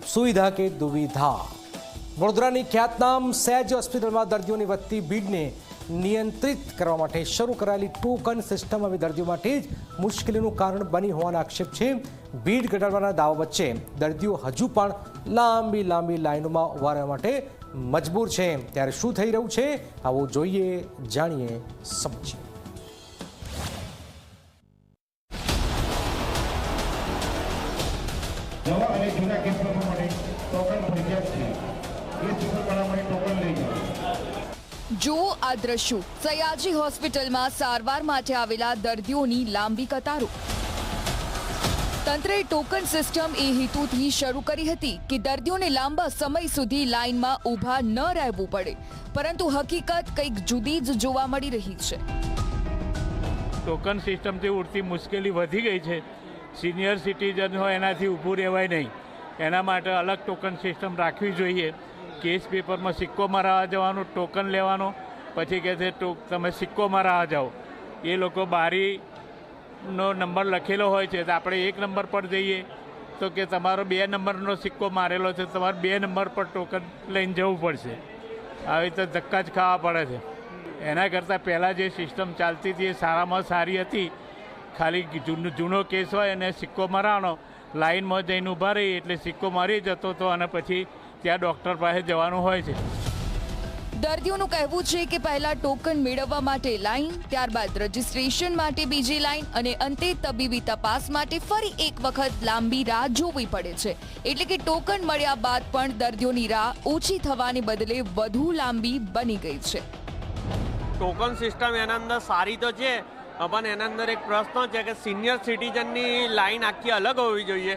સુવિધા કે દુવિધા। વડોદરાની ખ્યાતનામ સહેજ હોસ્પિટલમાં દર્દીઓની વધતી ભીડને નિયંત્રિત કરવા માટે શરૂ કરાયેલી ટોકન સિસ્ટમ હવે દર્દીઓ માટે જ મુશ્કેલીનું કારણ બની હોવાના આક્ષેપ છે। ભીડ ઘટાડવાના દાવા વચ્ચે દર્દીઓ હજુ પણ લાંબી લાઈનોમાં ઊભા રહેવા માટે મજબૂર છે। ત્યારે શું થઈ રહ્યું છે આવો જોઈએ, જાણીએ, સમજીએ। નવા અને જૂના કેસો માટે ટોકન ફરજિયાત છે। એ સૂચના પ્રમાણે ટોકન લઈ જાઓ। જો આ દ્રશ્યો સયાજી હોસ્પિટલમાં સારવાર માટે આવેલા દર્દીઓની લાંબી કતારો। તંત્રે ટોકન સિસ્ટમ એ હેતુથી શરૂ કરી હતી કે દર્દીઓને લાંબા સમય સુધી લાઇનમાં ઊભા ન રહેવું પડે, પરંતુ હકીકત કંઈક જુદી જ જોવા મળી રહી છે। ટોકન સિસ્ટમથી ઉડતી મુશ્કેલી વધી ગઈ છે। સિનિયર સિટીઝન હોય એનાથી ઊભું રહેવાય નહીં, એના માટે અલગ ટોકન સિસ્ટમ રાખવી જોઈએ। કેસ પેપરમાં સિક્કો મરાવવા જવાનો, ટોકન લેવાનો, પછી કહે છે તમે સિક્કો મરાવવા જાઓ। એ લોકો બારીનો નંબર લખેલો હોય છે તો આપણે 1 નંબર પર જઈએ તો કે તમારો 2 નંબરનો સિક્કો મારેલો છે, તમારે 2 નંબર પર ટોકન લઈને જવું પડશે। આવી રીતે ધક્કા જ ખાવા પડે છે। એના કરતાં પહેલાં જે સિસ્ટમ ચાલતી હતી એ સારામાં સારી હતી। ખાલી જૂનો કેસ હોય અને સિક્કો મરાવાનો, લાઇનમાં જઈને ઊભા રહીએ એટલે સિક્કો મારી જતો હતો અને પછી ત્યાં ડૉક્ટર પાસે જવાનું હોય છે। દર્દીઓનું કહેવું છે કે પહેલા ટોકન મેળવવા માટે લાઇન, ત્યારબાદ રજીસ્ટ્રેશન માટે બીજી લાઇન અને અંતે તબીબી તપાસ માટે ફરી એક વખત લાંબી રાહ જોવી પડે છે। એટલે કે ટોકન મળ્યા બાદ પણ દર્દીઓની રાહ ઓછી થવાને બદલે વધુ લાંબી બની ગઈ છે। ટોકન સિસ્ટમ એના અંદર સારી તો છે, પણ એના અંદર એક પ્રશ્ન છે કે સિનિયર સિટીઝનની લાઈન આખી અલગ હોવી જોઈએ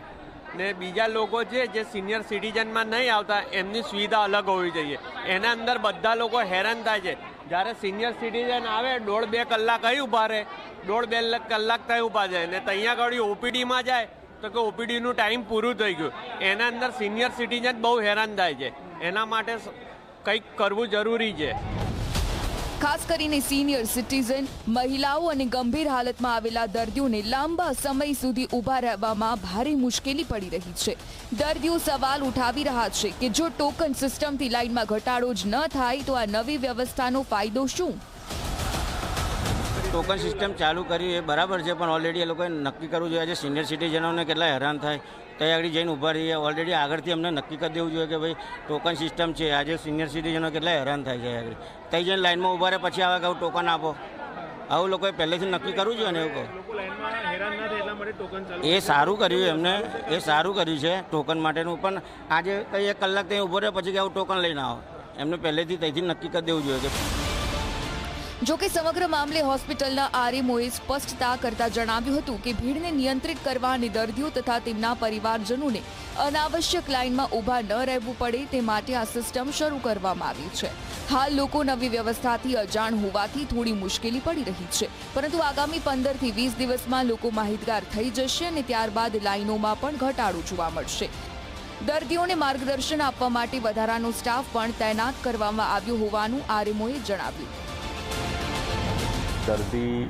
ને બીજા લોકો છે જે સિનિયર સિટીઝનમાં નહીં આવતા એમની સુવિધા અલગ હોવી જોઈએ। એના અંદર બધા લોકો હેરાન થાય છે। જ્યારે સિનિયર સિટીઝન આવે 1.5-2 કલાક અહીં ઊભા રહે, 1.5-2 કલાક ત્યાં ઊભા જાય ને ત્યાં આગળ ઓપીડીમાં જાય તો કે ઓપીડીનું ટાઈમ પૂરું થઈ ગયું। એના અંદર સિનિયર સિટીઝન બહુ હેરાન થાય છે। એના માટે કંઈક કરવું જરૂરી છે। ખાસ કરીને સિનિયર સિટીઝન, મહિલાઓ અને ગંભીર હાલતમાં આવેલા દર્દીઓને લાંબા સમય સુધી ઊભા રહેવામાં ભારે મુશ્કેલી પડી રહી છે। દર્દીઓ સવાલ ઉઠાવી રહ્યા છે કે જો ટોકન સિસ્ટમથી લાઇનમાં ઘટાડો જ ન થાય તો આ નવી વ્યવસ્થાનો ફાયદો શું? ટોકન સિસ્ટમ ચાલુ કરી એ બરાબર છે, પણ ઓલરેડી એ લોકોએ નક્કી કરવું જોઈએ જે સિનિયર સિટીઝનોને કેટલા હેરાન થાય ત્યાં આગળ જઈને ઊભા રહીએ। ઓલરેડી આગળથી અમને નક્કી કરી દેવું જોઈએ કે ભાઈ ટોકન સિસ્ટમ છે, આજે સિનિયર સિટીઝનો કેટલા હેરાન થાય છે આગળ ત્યાં જઈને લાઇનમાં ઊભા રહે પછી આવે કે ટોકન આપો, આવું લોકોએ પહેલેથી નક્કી કરવું જોઈએ ને એવું કહો। એ સારું કર્યું એમને, એ સારું કર્યું છે ટોકન માટેનું, પણ આજે કંઈ 1 કલાક ત્યાં ઊભો રહે પછી કે આવું ટોકન લઈને આવો, એમને પહેલેથી ત્યાંથી નક્કી કરી દેવું જોઈએ કે। જોકે સમગ્ર મામલે હોસ્પિટલના આરએમઓએ સ્પષ્ટતા કરતા જણાવ્યું હતું કે ભીડને નિયંત્રિત કરવા અને દર્દીઓ તથા તેમના પરિવારજનોને અનાવશ્યક લાઇનમાં ઊભા ન રહેવું પડે તે માટે આ સિસ્ટમ શરૂ કરવામાં આવી છે। હાલ લોકો નવી વ્યવસ્થાથી અજાણ હોવાથી થોડી મુશ્કેલી પડી રહી છે, પરંતુ આગામી 15 થી 20 દિવસમાં લોકો માહિતગાર થઈ જશે અને ત્યારબાદ લાઇનોમાં પણ ઘટાડો જોવા મળશે। દર્દીઓને માર્ગદર્શન આપવા માટે વધારાનો સ્ટાફ પણ તૈનાત કરવામાં આવ્યો હોવાનું આરએમઓએ જણાવ્યું। દર્દી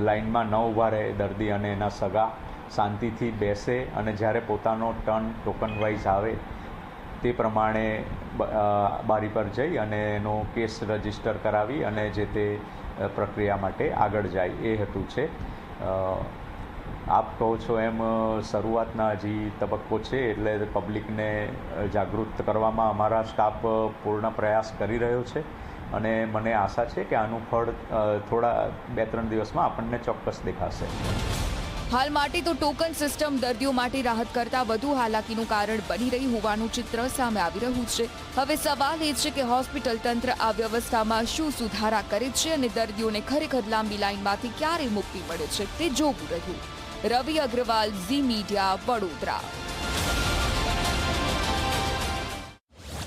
લાઇનમાં ન ઊભા રહે, દર્દી અને એના સગા શાંતિથી બેસે અને જ્યારે પોતાનો ટર્ન ટોકન વાઇઝ આવે તે પ્રમાણે બારી પર જઈ અને એનો કેસ રજીસ્ટર કરાવી અને જે તે પ્રક્રિયા માટે આગળ જાય એ હેતુ છે। આપ કહો છો એમ શરૂઆતના હજી તબક્કો છે એટલે પબ્લિકને જાગૃત કરવામાં અમારા સ્ટાફ પૂર્ણ પ્રયાસ કરી રહ્યો છે અને મને આશા છે કે આનું ફળ થોડા 2-3 દિવસમાં આપણને ચોક્કસ દેખાશે। હાલ માટે તો ટોકન સિસ્ટમ દર્દીઓ માટે રાહત કરતાં વધુ હાલાકીનું કારણ બની રહી હોવાનું ચિત્ર સામે આવી રહ્યું છે। હવે સવાલ એ છે કે હોસ્પિટલ તંત્ર આ વ્યવસ્થામાં શું સુધારા કરે છે અને દર્દીઓને ખરેખર લાંબી લાઇનમાંથી ક્યારે મુક્તિ મળે છે તે જોવું રહ્યું। રવિ અગ્રવાલ, ઝી મીડિયા, વડોદરા।